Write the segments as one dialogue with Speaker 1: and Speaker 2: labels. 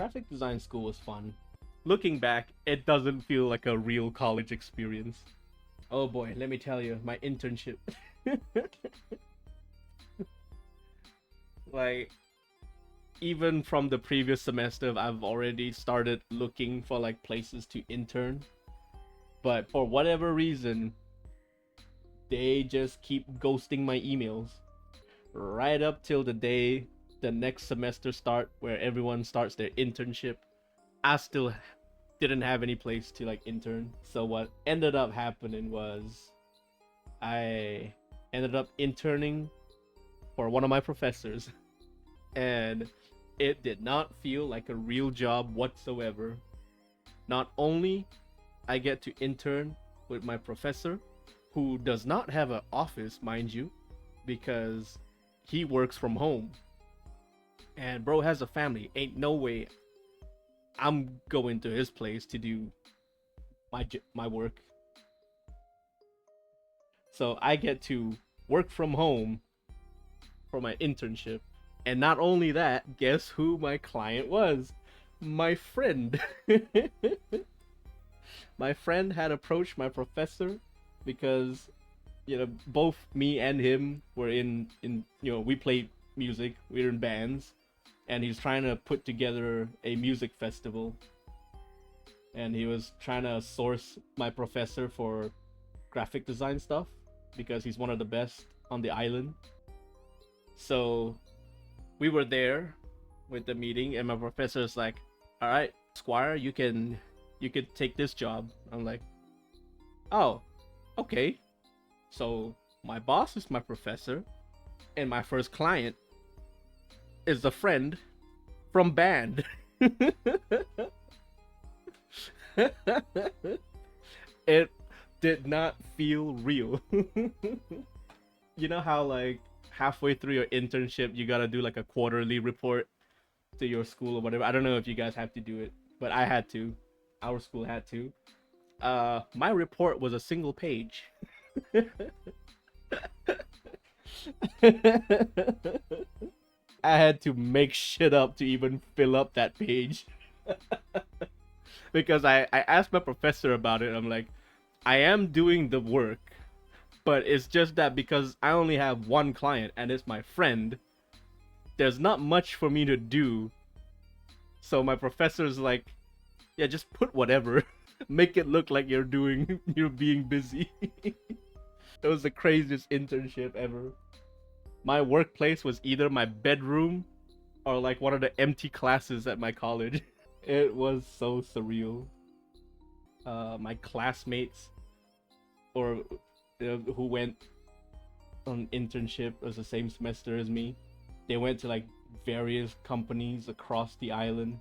Speaker 1: graphic design school was fun. Looking back, it doesn't feel like a real college experience. Oh boy, let me tell you, my internship. Like, even from the previous semester, I've already started looking for like places to intern. But for whatever reason, they just keep ghosting my emails. Right up till the day the next semester start where everyone starts their internship, I still didn't have any place to like intern. So what ended up happening was I ended up interning for one of my professors, and it did not feel like a real job whatsoever. Not only I get to intern with my professor, who does not have an office, mind you, because he works from home. And bro has a family. Ain't no way I'm going to his place to do my work. So I get to work from home for my internship. And not only that, guess who my client was? My friend. My friend had approached my professor because both me and him were in we play music, we're in bands, and he's trying to put together a music festival, and he was trying to source my professor for graphic design stuff because he's one of the best on the island. So we were there with the meeting, and my professor's like, all right, Squire, you can take this job. I'm like, oh, okay. So my boss is my professor, and my first client is a friend from band. It did not feel real. You know how like halfway through your internship you gotta do like a quarterly report to your school or whatever. I don't know if you guys have to do it, but I had to. Our school had to. My report was a single page. I had to make shit up to even fill up that page. Because I asked my professor about it. I'm like, I am doing the work, but it's just that because I only have one client and it's my friend, there's not much for me to do. So my professor's like, yeah, just put whatever. Make it look like you're being busy. It was the craziest internship ever. My workplace was either my bedroom or like one of the empty classes at my college. It was so surreal. My classmates or who went on internship as the same semester as me, they went to like various companies across the island.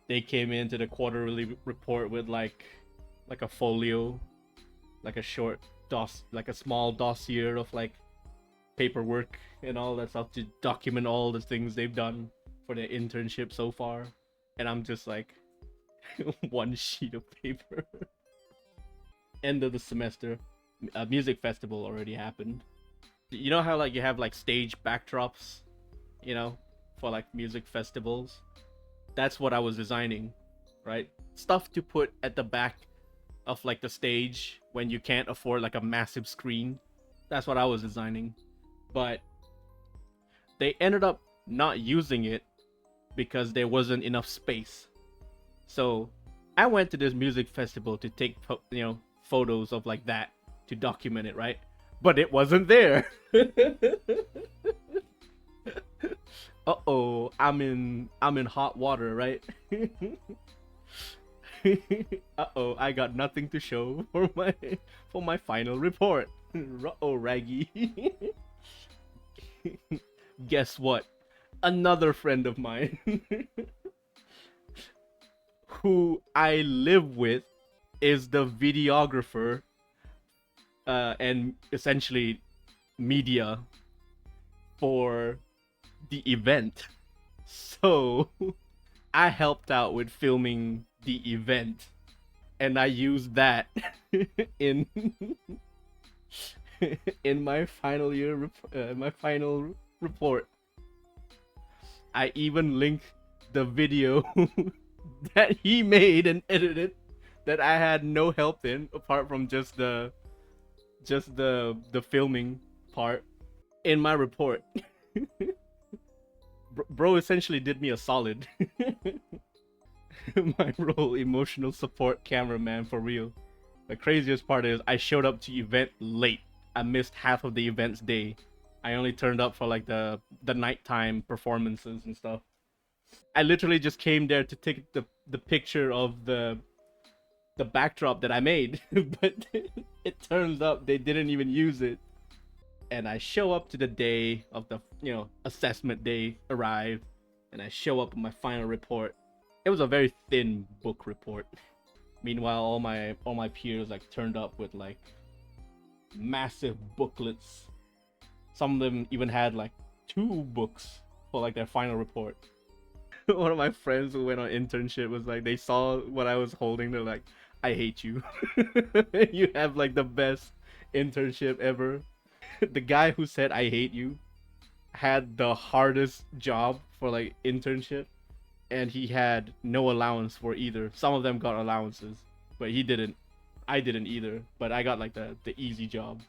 Speaker 1: They came into the quarterly report with like a folio, like a short like a small dossier of like paperwork and all that stuff to document all the things they've done for their internship so far. And I'm just like one sheet of paper. End of the semester, a music festival already happened. You know how like you have like stage backdrops, for like music festivals? That's what I was designing, right? Stuff to put at the back of like the stage when you can't afford like a massive screen. That's what I was designing. But they ended up not using it because there wasn't enough space. So I went to this music festival to take photos of like that to document it, right? But it wasn't there. Uh-oh, I'm in hot water, right? Uh-oh, I got nothing to show for my final report. Uh-oh, Raggy. Guess what? Another friend of mine who I live with is the videographer and essentially media for the event. So I helped out with filming the event, and I used that in in my final year my final report. I even linked the video that he made and edited that I had no help in apart from just the filming part in my report. Bro essentially did me a solid. My role, emotional support cameraman for real. The craziest part is I showed up to event late. I missed half of the event's day. I only turned up for like the nighttime performances and stuff. I literally just came there to take the picture of the backdrop that I made, but it turns up they didn't even use it. And I show up to the day of the assessment day arrive, and I show up with my final report. It was a very thin book report. Meanwhile, all my peers like turned up with like massive booklets. Some of them even had like 2 books for like their final report. One of my friends who went on internship was like, they saw what I was holding, they're like, I hate you. You have like the best internship ever. The guy who said I hate you had the hardest job for like internship, and he had no allowance for either. Some of them got allowances, but he didn't. I didn't either, but I got like the easy job.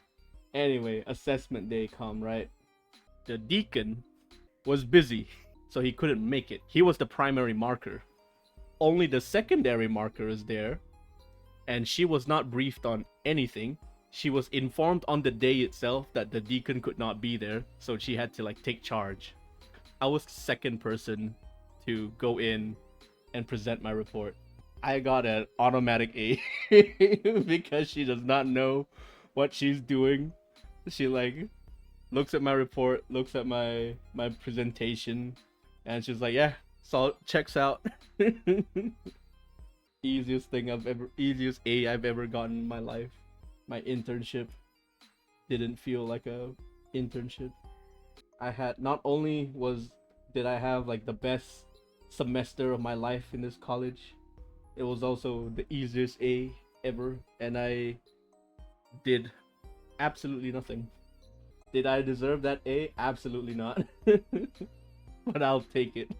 Speaker 1: Anyway, assessment day come, right? The deacon was busy, so he couldn't make it. He was the primary marker. Only the secondary marker is there, and she was not briefed on anything. She was informed on the day itself that the deacon could not be there, so she had to like take charge. I was the second person to go in and present my report. I got an automatic A because she does not know what she's doing. She like looks at my report, looks at my presentation, and she's like, yeah, so checks out. Easiest A I've ever gotten in my life. My internship didn't feel like a internship. I had not only did I have like the best semester of my life in this college, it was also the easiest A ever, and I did absolutely nothing. Did I deserve that A? Absolutely not. But I'll take it.